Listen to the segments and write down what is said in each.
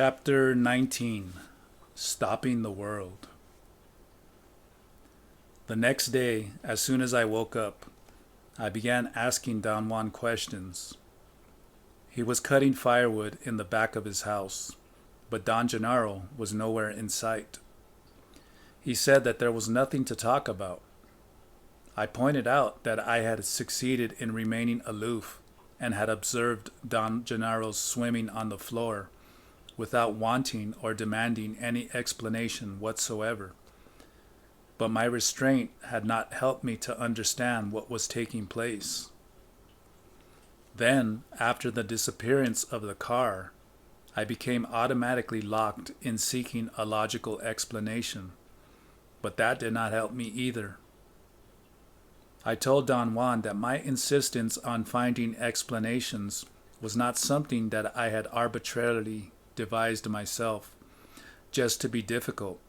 Chapter 19. Stopping the World. The next day, as soon as I woke up, I began asking Don Juan questions. He was cutting firewood in the back of his house, but Don Gennaro was nowhere in sight. He said that there was nothing to talk about. I pointed out that I had succeeded in remaining aloof and had observed Don Gennaro's swimming on the floor without wanting or demanding any explanation whatsoever. But my restraint had not helped me to understand what was taking place. Then, after the disappearance of the car, I became automatically locked in seeking a logical explanation, but that did not help me either. I told Don Juan that my insistence on finding explanations was not something that I had arbitrarily devised myself, just to be difficult,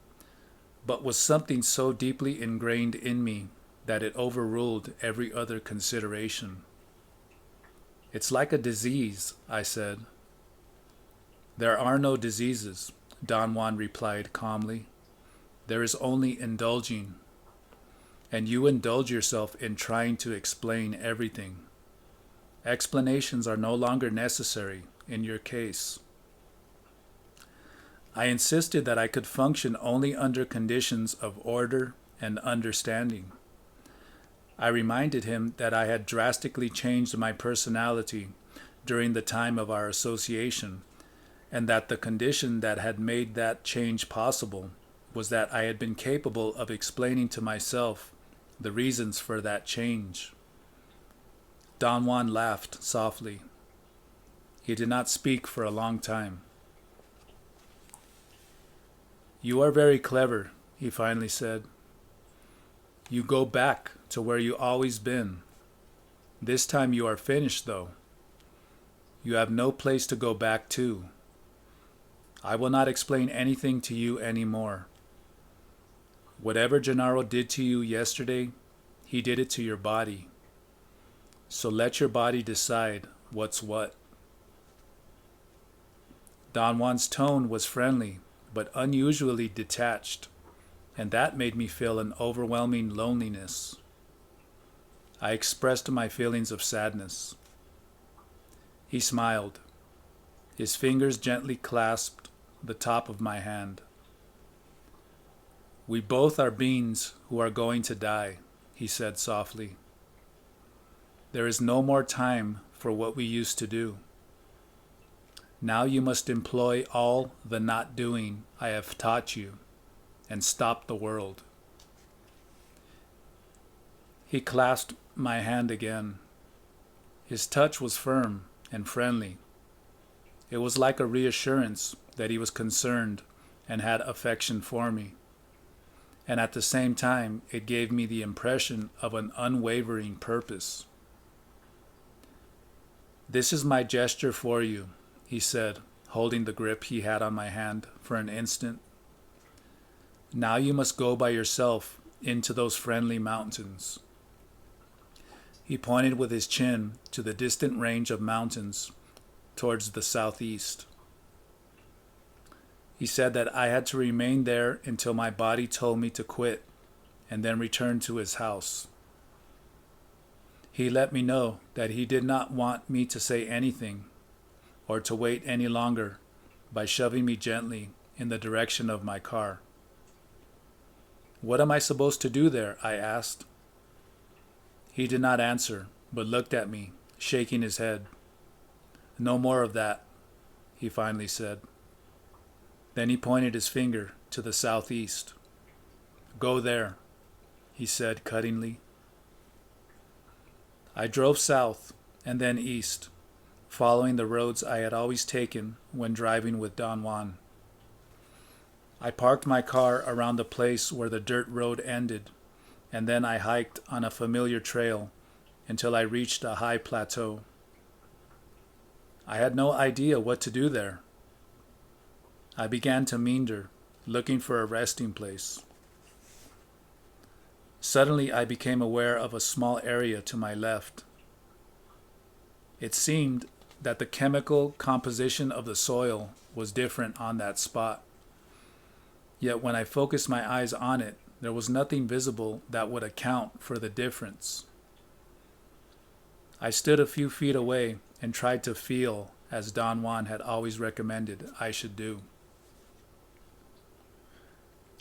but was something so deeply ingrained in me that it overruled every other consideration. It's like a disease, I said. There are no diseases, Don Juan replied calmly. There is only indulging. And you indulge yourself in trying to explain everything. Explanations are no longer necessary in your case. I insisted that I could function only under conditions of order and understanding. I reminded him that I had drastically changed my personality during the time of our association, and that the condition that had made that change possible was that I had been capable of explaining to myself the reasons for that change. Don Juan laughed softly. He did not speak for a long time. "You are very clever," he finally said. "You go back to where you always been. This time you are finished, though. You have no place to go back to. I will not explain anything to you anymore. Whatever Gennaro did to you yesterday, he did it to your body. So let your body decide what's what." Don Juan's tone was friendly, but unusually detached, and that made me feel an overwhelming loneliness. I expressed my feelings of sadness. He smiled. His fingers gently clasped the top of my hand. "We both are beings who are going to die," he said softly. "There is no more time for what we used to do. Now you must employ all the not doing I have taught you and stop the world." He clasped my hand again. His touch was firm and friendly. It was like a reassurance that he was concerned and had affection for me. And at the same time, it gave me the impression of an unwavering purpose. "This is my gesture for you," he said, holding the grip he had on my hand for an instant. "Now you must go by yourself into those friendly mountains." He pointed with his chin to the distant range of mountains towards the southeast. He said that I had to remain there until my body told me to quit, and then return to his house. He let me know that he did not want me to say anything or to wait any longer by shoving me gently in the direction of my car. "What am I supposed to do there?" I asked. He did not answer, but looked at me, shaking his head. "No more of that," he finally said. Then he pointed his finger to the southeast. "Go there," he said cuttingly. I drove south and then east, following the roads I had always taken when driving with Don Juan. I parked my car around the place where the dirt road ended, and then I hiked on a familiar trail until I reached a high plateau. I had no idea what to do there. I began to meander, looking for a resting place. Suddenly I became aware of a small area to my left. It seemed that the chemical composition of the soil was different on that spot. Yet when I focused my eyes on it, there was nothing visible that would account for the difference. I stood a few feet away and tried to feel as Don Juan had always recommended I should do.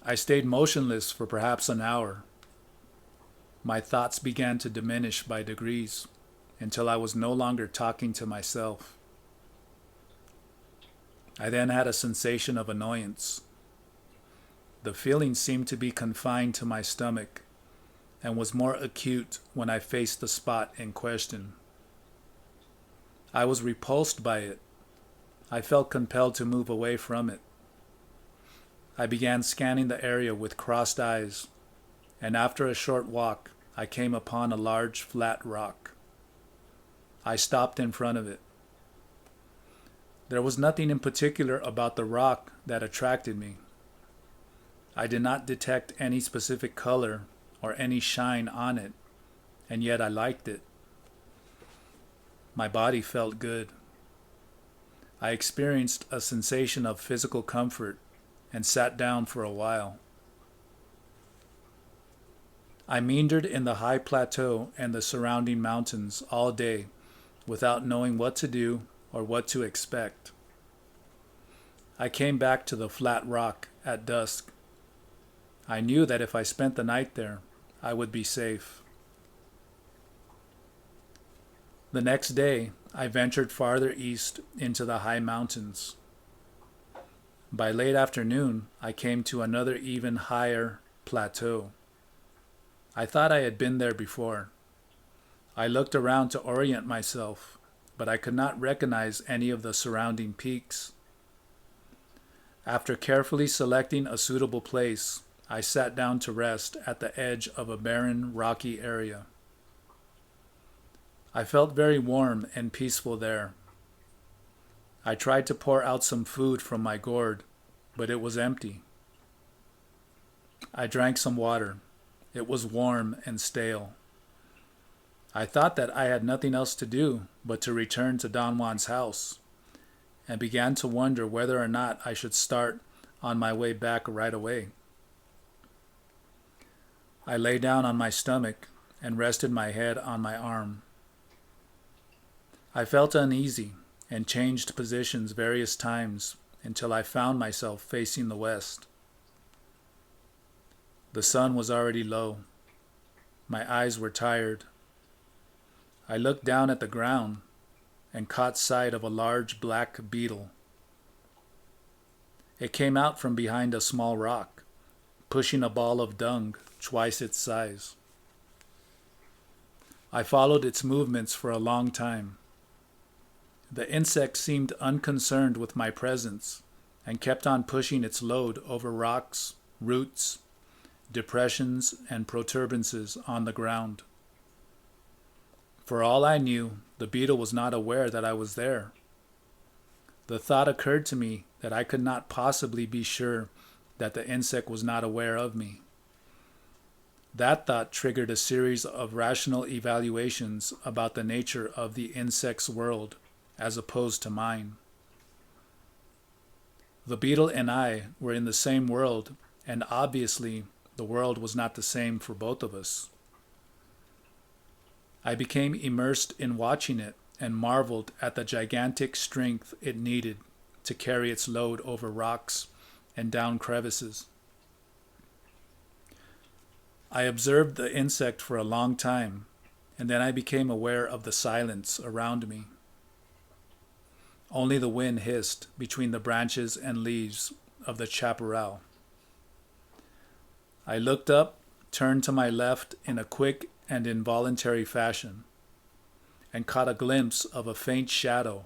I stayed motionless for perhaps an hour. My thoughts began to diminish by degrees until I was no longer talking to myself. I then had a sensation of annoyance. The feeling seemed to be confined to my stomach and was more acute when I faced the spot in question. I was repulsed by it. I felt compelled to move away from it. I began scanning the area with crossed eyes, and after a short walk, I came upon a large flat rock. I stopped in front of it. There was nothing in particular about the rock that attracted me. I did not detect any specific color or any shine on it, and yet I liked it. My body felt good. I experienced a sensation of physical comfort and sat down for a while. I meandered in the high plateau and the surrounding mountains all day without knowing what to do or what to expect. I came back to the flat rock at dusk. I knew that if I spent the night there, I would be safe. The next day, I ventured farther east into the high mountains. By late afternoon, I came to another even higher plateau. I thought I had been there before. I looked around to orient myself, but I could not recognize any of the surrounding peaks. After carefully selecting a suitable place, I sat down to rest at the edge of a barren, rocky area. I felt very warm and peaceful there. I tried to pour out some food from my gourd, but it was empty. I drank some water. It was warm and stale. I thought that I had nothing else to do but to return to Don Juan's house, and began to wonder whether or not I should start on my way back right away. I lay down on my stomach and rested my head on my arm. I felt uneasy and changed positions various times until I found myself facing the west. The sun was already low. My eyes were tired. I looked down at the ground and caught sight of a large black beetle. It came out from behind a small rock, pushing a ball of dung twice its size. I followed its movements for a long time. The insect seemed unconcerned with my presence and kept on pushing its load over rocks, roots, depressions, and protuberances on the ground. For all I knew, the beetle was not aware that I was there. The thought occurred to me that I could not possibly be sure that the insect was not aware of me. That thought triggered a series of rational evaluations about the nature of the insect's world as opposed to mine. The beetle and I were in the same world, and obviously the world was not the same for both of us. I became immersed in watching it and marveled at the gigantic strength it needed to carry its load over rocks and down crevices. I observed the insect for a long time, and then I became aware of the silence around me. Only the wind hissed between the branches and leaves of the chaparral. I looked up, turned to my left in a quick and involuntary fashion, and caught a glimpse of a faint shadow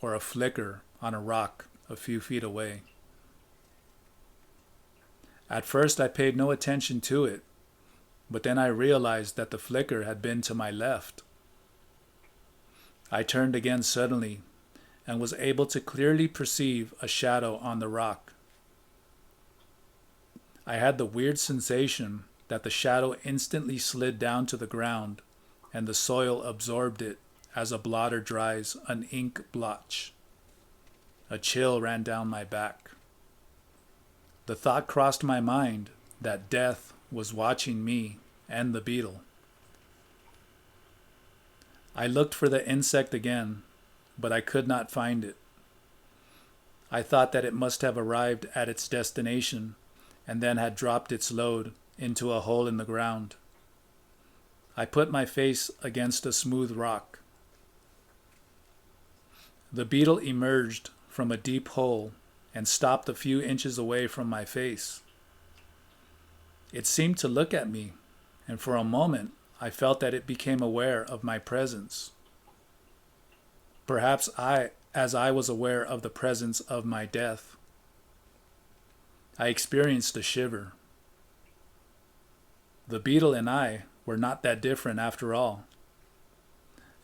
or a flicker on a rock a few feet away. At first I paid no attention to it, but then I realized that the flicker had been to my left. I turned again suddenly and was able to clearly perceive a shadow on the rock. I had the weird sensation that the shadow instantly slid down to the ground and the soil absorbed it as a blotter dries an ink blotch. A chill ran down my back. The thought crossed my mind that death was watching me and the beetle. I looked for the insect again, but I could not find it. I thought that it must have arrived at its destination and then had dropped its load into a hole in the ground. I put my face against a smooth rock. The beetle emerged from a deep hole and stopped a few inches away from my face. It seemed to look at me, and for a moment I felt that it became aware of my presence. Perhaps as I was aware of the presence of my death. I experienced a shiver. The beetle and I were not that different after all.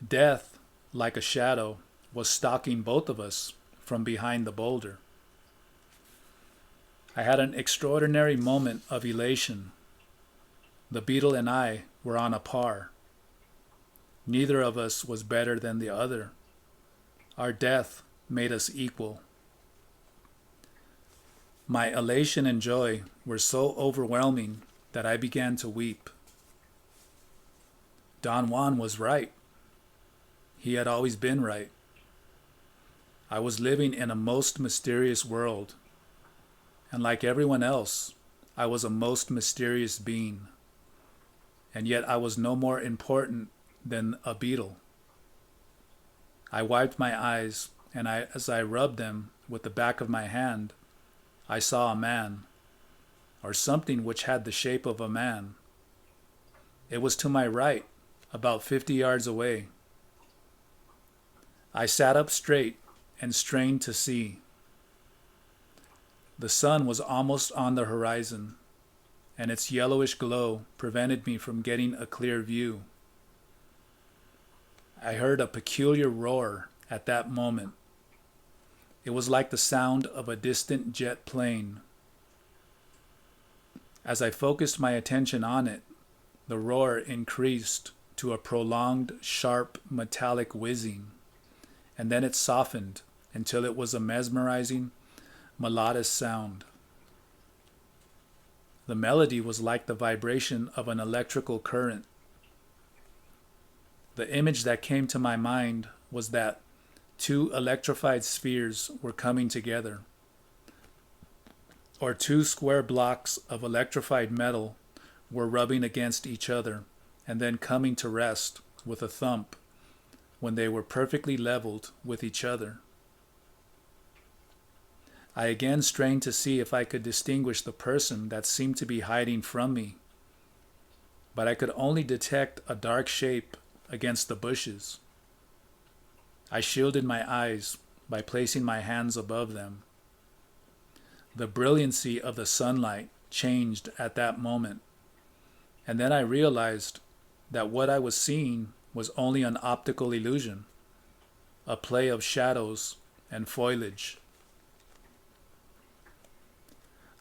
Death, like a shadow, was stalking both of us from behind the boulder. I had an extraordinary moment of elation. The beetle and I were on a par. Neither of us was better than the other. Our death made us equal. My elation and joy were so overwhelming that I began to weep. Don Juan was right. He had always been right. I was living in a most mysterious world, and like everyone else, I was a most mysterious being, and yet I was no more important than a beetle. I wiped my eyes, and as I rubbed them with the back of my hand, I saw a man, or something which had the shape of a man. It was to my right, about 50 yards away. I sat up straight and strained to see. The sun was almost on the horizon, and its yellowish glow prevented me from getting a clear view. I heard a peculiar roar at that moment. It was like the sound of a distant jet plane. As I focused my attention on it, the roar increased to a prolonged, sharp, metallic whizzing, and then it softened until it was a mesmerizing, melodious sound. The melody was like the vibration of an electrical current. The image that came to my mind was that two electrified spheres were coming together, or two square blocks of electrified metal were rubbing against each other and then coming to rest with a thump when they were perfectly leveled with each other. I again strained to see if I could distinguish the person that seemed to be hiding from me, but I could only detect a dark shape against the bushes. I shielded my eyes by placing my hands above them. The brilliancy of the sunlight changed at that moment, and then I realized that what I was seeing was only an optical illusion, a play of shadows and foliage.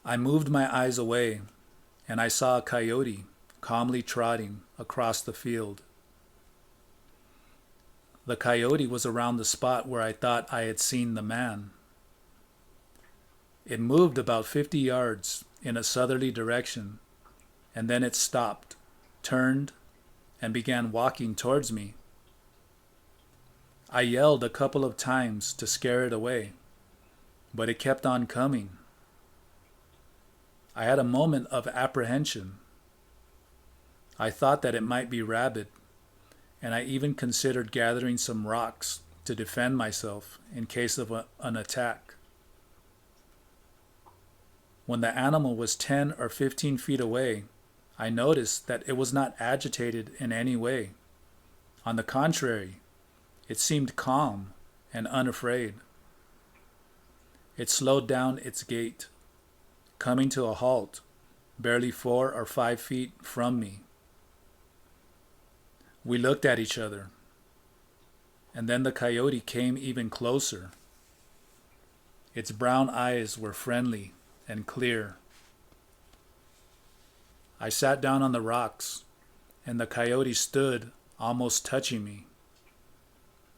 I moved my eyes away, and I saw a coyote calmly trotting across the field. The coyote was around the spot where I thought I had seen the man. It moved about 50 yards in a southerly direction, and then it stopped, turned, and began walking towards me. I yelled a couple of times to scare it away, but it kept on coming. I had a moment of apprehension. I thought that it might be rabid, and I even considered gathering some rocks to defend myself in case of an attack. When the animal was 10 or 15 feet away, I noticed that it was not agitated in any way. On the contrary, it seemed calm and unafraid. It slowed down its gait, coming to a halt barely 4 or 5 feet from me. We looked at each other, and then the coyote came even closer. Its brown eyes were friendly and clear. I sat down on the rocks, and the coyote stood almost touching me.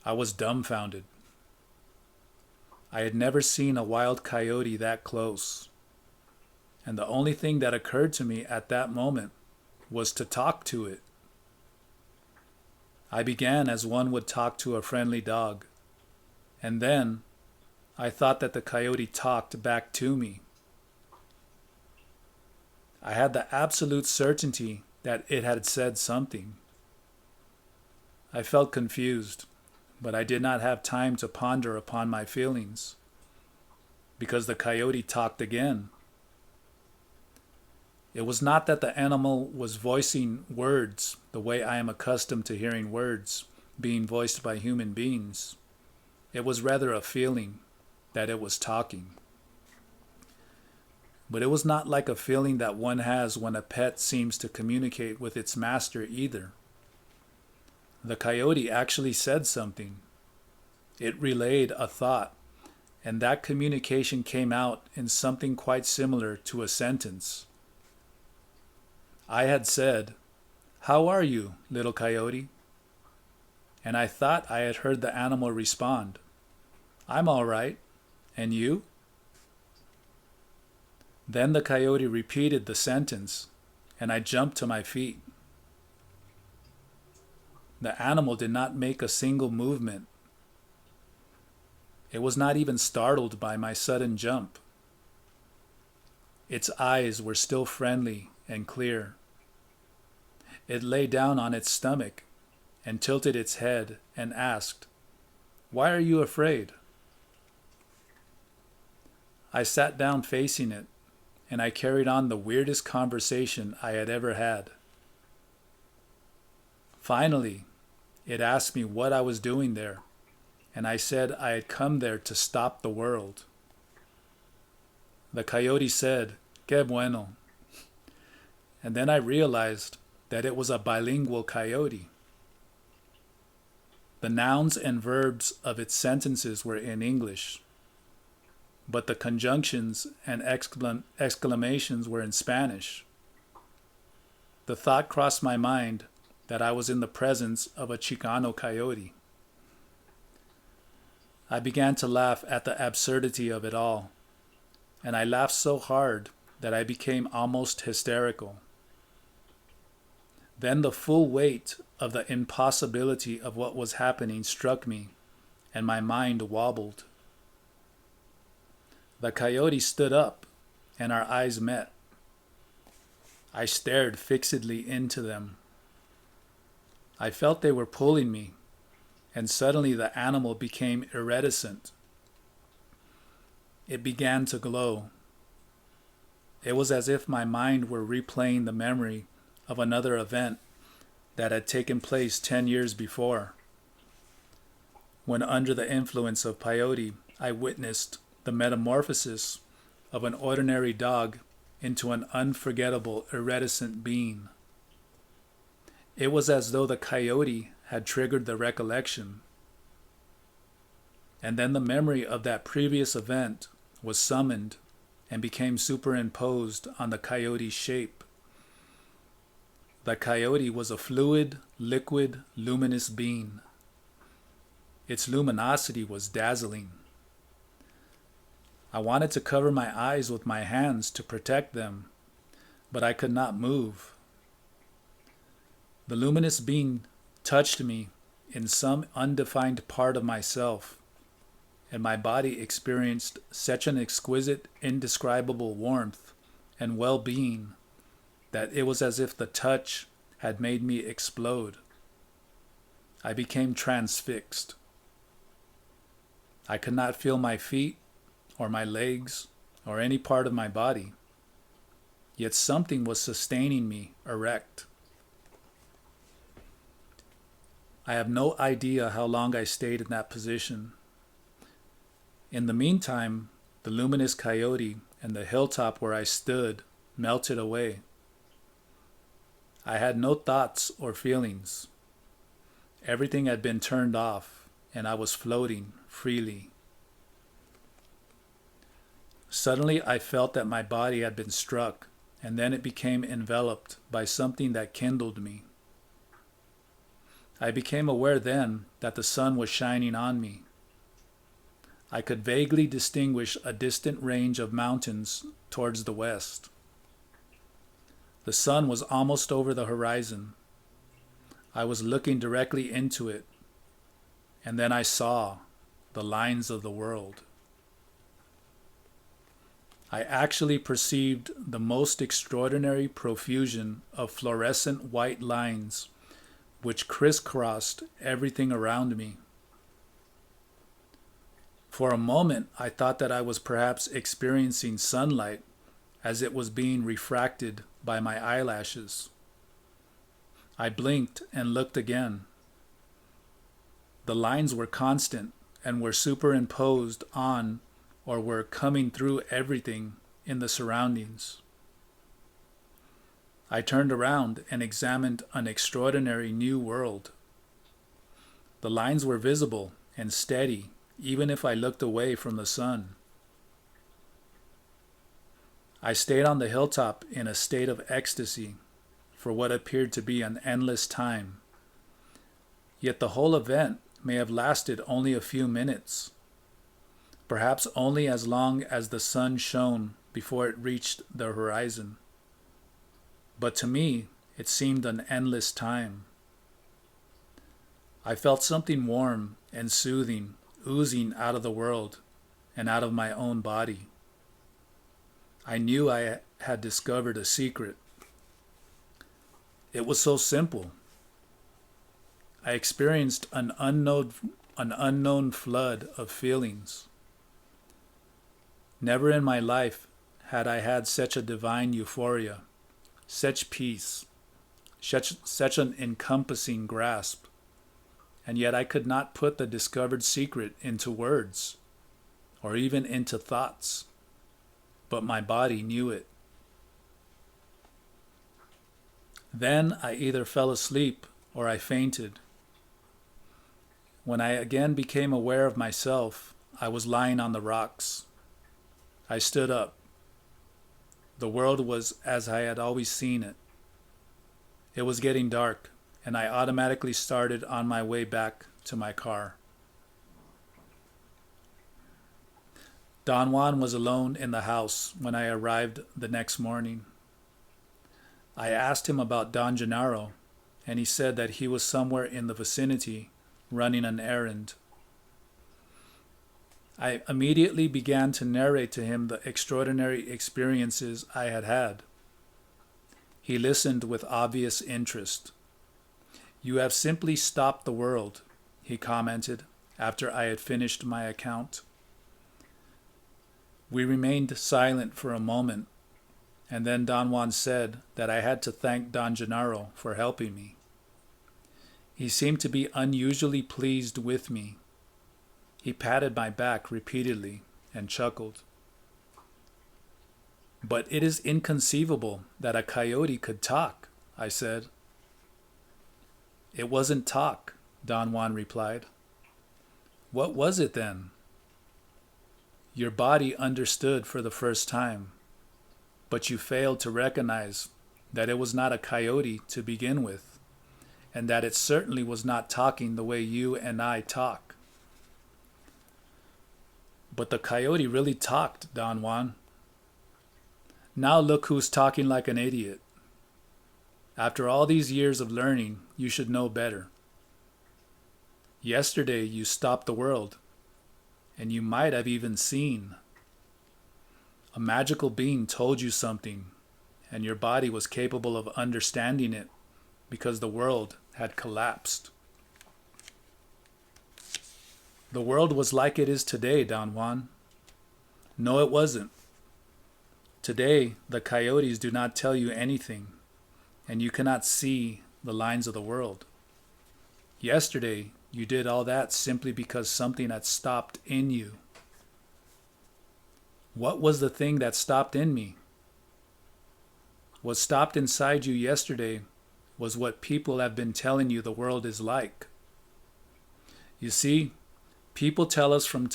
I was dumbfounded. I had never seen a wild coyote that close, and the only thing that occurred to me at that moment was to talk to it. I began as one would talk to a friendly dog, and then I thought that the coyote talked back to me. I had the absolute certainty that it had said something. I felt confused, but I did not have time to ponder upon my feelings, because the coyote talked again. It was not that the animal was voicing words the way I am accustomed to hearing words being voiced by human beings. It was rather a feeling that it was talking. But it was not like a feeling that one has when a pet seems to communicate with its master either. The coyote actually said something. It relayed a thought, and that communication came out in something quite similar to a sentence. I had said, "How are you, little coyote?" And I thought I had heard the animal respond, "I'm all right. And you?" Then the coyote repeated the sentence, and I jumped to my feet. The animal did not make a single movement. It was not even startled by my sudden jump. Its eyes were still friendly and clear. It lay down on its stomach and tilted its head and asked, "Why are you afraid?" I sat down facing it, and I carried on the weirdest conversation I had ever had. Finally, it asked me what I was doing there, and I said I had come there to stop the world. The coyote said, "Que bueno." And then I realized that it was a bilingual coyote. The nouns and verbs of its sentences were in English, but the conjunctions and exclamations were in Spanish. The thought crossed my mind that I was in the presence of a Chicano coyote. I began to laugh at the absurdity of it all, and I laughed so hard that I became almost hysterical. Then the full weight of the impossibility of what was happening struck me, and my mind wobbled. The coyote stood up, and our eyes met. I stared fixedly into them. I felt they were pulling me, and suddenly the animal became iridescent. It began to glow. It was as if my mind were replaying the memory of another event that had taken place 10 years before, when under the influence of peyote I witnessed the metamorphosis of an ordinary dog into an unforgettable iridescent being. It was as though the coyote had triggered the recollection, and then the memory of that previous event was summoned and became superimposed on the coyote's shape. The coyote was a fluid, liquid, luminous being. Its luminosity was dazzling. I wanted to cover my eyes with my hands to protect them, but I could not move. The luminous being touched me in some undefined part of myself, and my body experienced such an exquisite, indescribable warmth and well-being that it was as if the touch had made me explode. I became transfixed. I could not feel my feet or my legs or any part of my body, yet something was sustaining me erect. I have no idea how long I stayed in that position. In the meantime, the luminous coyote and the hilltop where I stood melted away. I had no thoughts or feelings. Everything had been turned off, and I was floating freely. Suddenly I felt that my body had been struck, and then it became enveloped by something that kindled me. I became aware then that the sun was shining on me. I could vaguely distinguish a distant range of mountains towards the west. The sun was almost over the horizon. I was looking directly into it, and then I saw the lines of the world. I actually perceived the most extraordinary profusion of fluorescent white lines which crisscrossed everything around me. For a moment, I thought that I was perhaps experiencing sunlight as it was being refracted by my eyelashes. I blinked and looked again. The lines were constant and were superimposed on or were coming through everything in the surroundings. I turned around and examined an extraordinary new world. The lines were visible and steady even if I looked away from the sun. I stayed on the hilltop in a state of ecstasy for what appeared to be an endless time. Yet the whole event may have lasted only a few minutes, perhaps only as long as the sun shone before it reached the horizon. But to me, it seemed an endless time. I felt something warm and soothing oozing out of the world and out of my own body. I knew I had discovered a secret. It was so simple. I experienced an unknown flood of feelings. Never in my life had I had such a divine euphoria, such peace, such an encompassing grasp, and yet I could not put the discovered secret into words, or even into thoughts, but my body knew it. Then I either fell asleep or I fainted. When I again became aware of myself, I was lying on the rocks. I stood up. The world was as I had always seen it. It was getting dark, and I automatically started on my way back to my car. Don Juan was alone in the house when I arrived the next morning. I asked him about Don Gennaro, and he said that he was somewhere in the vicinity running an errand. I immediately began to narrate to him the extraordinary experiences I had had. He listened with obvious interest. "You have simply stopped the world," he commented after I had finished my account. We remained silent for a moment, and then Don Juan said that I had to thank Don Gennaro for helping me. He seemed to be unusually pleased with me. He patted my back repeatedly and chuckled. "But it is inconceivable that a coyote could talk," I said. "It wasn't talk," Don Juan replied. "What was it then?" "Your body understood for the first time, but you failed to recognize that it was not a coyote to begin with, and that it certainly was not talking the way you and I talk." "But the coyote really talked, Don Juan." "Now look who's talking like an idiot. After all these years of learning, you should know better. Yesterday you stopped the world, and you might have even seen. A magical being told you something, and your body was capable of understanding it because the world had collapsed. The world was like it is today, Don Juan." "No, it wasn't. Today, the coyotes do not tell you anything, and you cannot see the lines of the world. Yesterday, you did all that simply because something had stopped in you." "What was the thing that stopped in me?" "What stopped inside you yesterday was what people have been telling you the world is like. You see, people tell us from the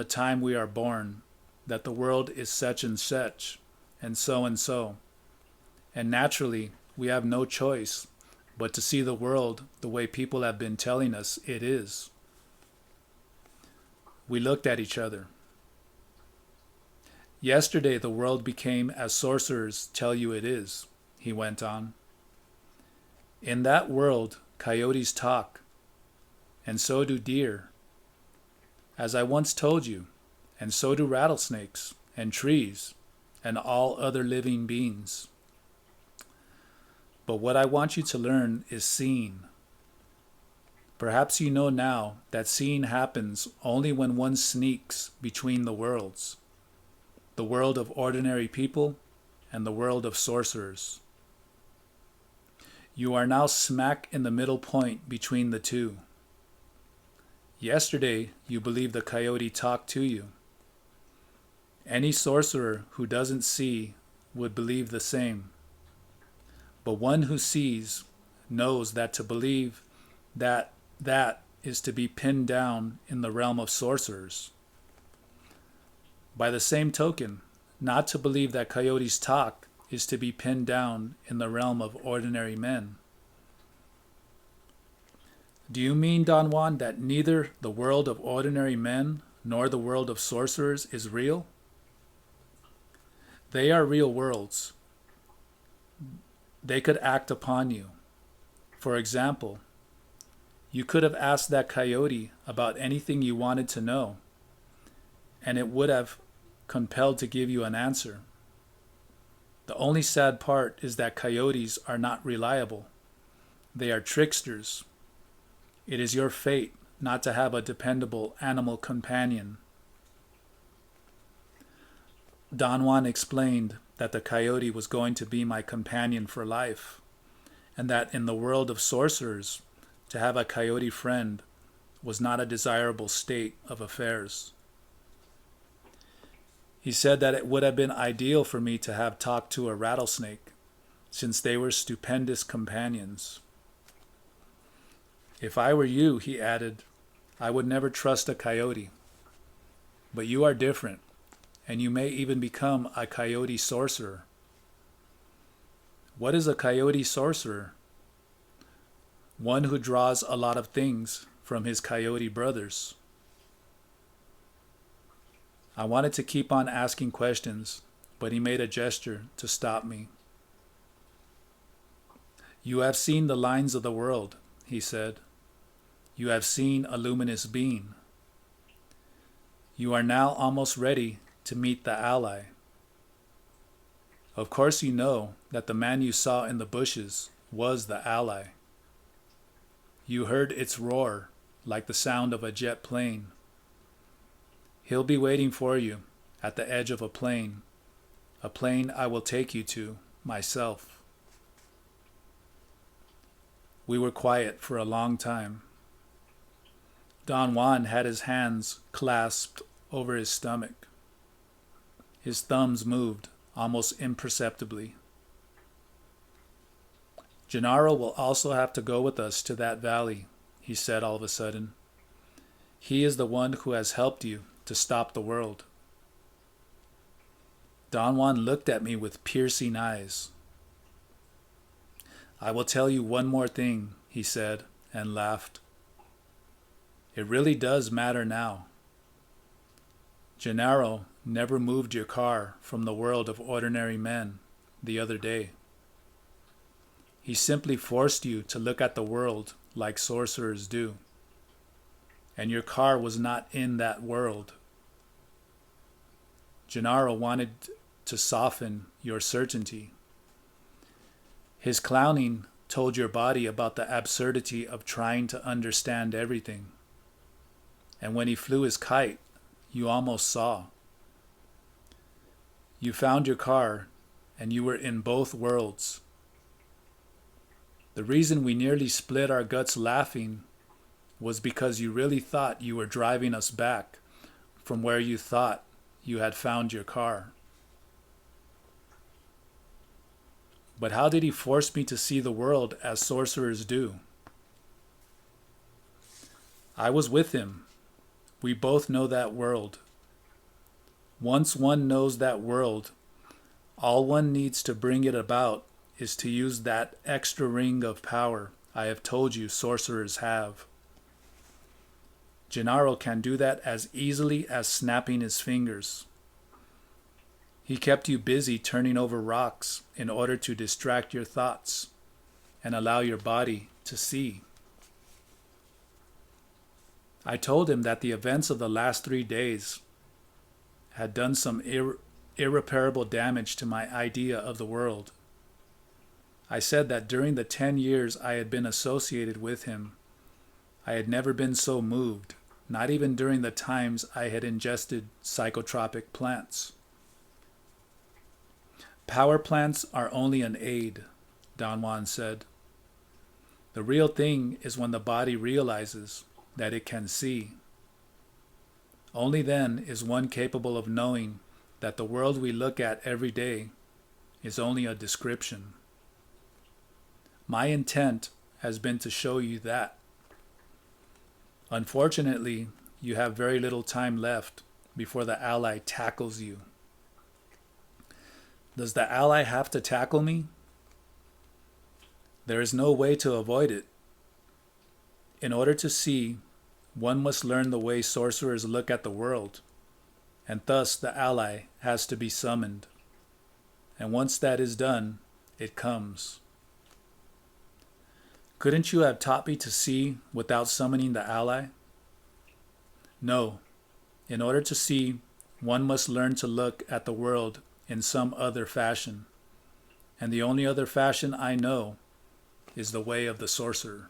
time we are born, that the world is such, and so, and naturally, we have no choice but to see the world the way people have been telling us it is. We looked at each other. Yesterday the world became as sorcerers tell you it is, he went on. In that world, coyotes talk, and so do deer. As I once told you, and so do rattlesnakes, and trees, and all other living beings. But what I want you to learn is seeing. Perhaps you know now that seeing happens only when one sneaks between the worlds, the world of ordinary people and the world of sorcerers. You are now smack in the middle point between the two. Yesterday, you believed the coyote talked to you. Any sorcerer who doesn't see would believe the same. But one who sees knows that to believe that is to be pinned down in the realm of sorcerers. By the same token, not to believe that coyotes talk is to be pinned down in the realm of ordinary men. Do you mean, Don Juan, that neither the world of ordinary men nor the world of sorcerers is real? They are real worlds. They could act upon you. For example, you could have asked that coyote about anything you wanted to know, and it would have compelled to give you an answer. The only sad part is that coyotes are not reliable. They are tricksters. It is your fate not to have a dependable animal companion. Don Juan explained that the coyote was going to be my companion for life, and that in the world of sorcerers, to have a coyote friend was not a desirable state of affairs. He said that it would have been ideal for me to have talked to a rattlesnake, since they were stupendous companions. If I were you, he added, I would never trust a coyote. But you are different, and you may even become a coyote sorcerer. What is a coyote sorcerer? One who draws a lot of things from his coyote brothers. I wanted to keep on asking questions, but he made a gesture to stop me. You have seen the lines of the world, he said. You have seen a luminous being. You are now almost ready to meet the ally. Of course you know that the man you saw in the bushes was the ally. You heard its roar like the sound of a jet plane. He'll be waiting for you at the edge of a plane I will take you to myself. We were quiet for a long time. Don Juan had his hands clasped over his stomach. His thumbs moved almost imperceptibly. Gennaro will also have to go with us to that valley, he said all of a sudden. He is the one who has helped you to stop the world. Don Juan looked at me with piercing eyes. I will tell you one more thing, he said, and laughed. It really does matter now. Gennaro never moved your car from the world of ordinary men the other day. He simply forced you to look at the world like sorcerers do. And your car was not in that world. Gennaro wanted to soften your certainty. His clowning told your body about the absurdity of trying to understand everything. And when he flew his kite, you almost saw. You found your car, and you were in both worlds. The reason we nearly split our guts laughing was because you really thought you were driving us back from where you thought you had found your car. But how did he force me to see the world as sorcerers do? I was with him. We both know that world. Once one knows that world, all one needs to bring it about is to use that extra ring of power I have told you sorcerers have. Gennaro can do that as easily as snapping his fingers. He kept you busy turning over rocks in order to distract your thoughts and allow your body to see. I told him that the events of the last 3 days had done some irreparable damage to my idea of the world. I said that during the 10 years I had been associated with him, I had never been so moved, not even during the times I had ingested psychotropic plants. Power plants are only an aid, Don Juan said. The real thing is when the body realizes that it can see. Only then is one capable of knowing that the world we look at every day is only a description. My intent has been to show you that. Unfortunately, you have very little time left before the ally tackles you. Does the ally have to tackle me? There is no way to avoid it. In order to see, one must learn the way sorcerers look at the world, and thus the ally has to be summoned. And once that is done, it comes. Couldn't you have taught me to see without summoning the ally? No. In order to see, one must learn to look at the world in some other fashion. And the only other fashion I know is the way of the sorcerer.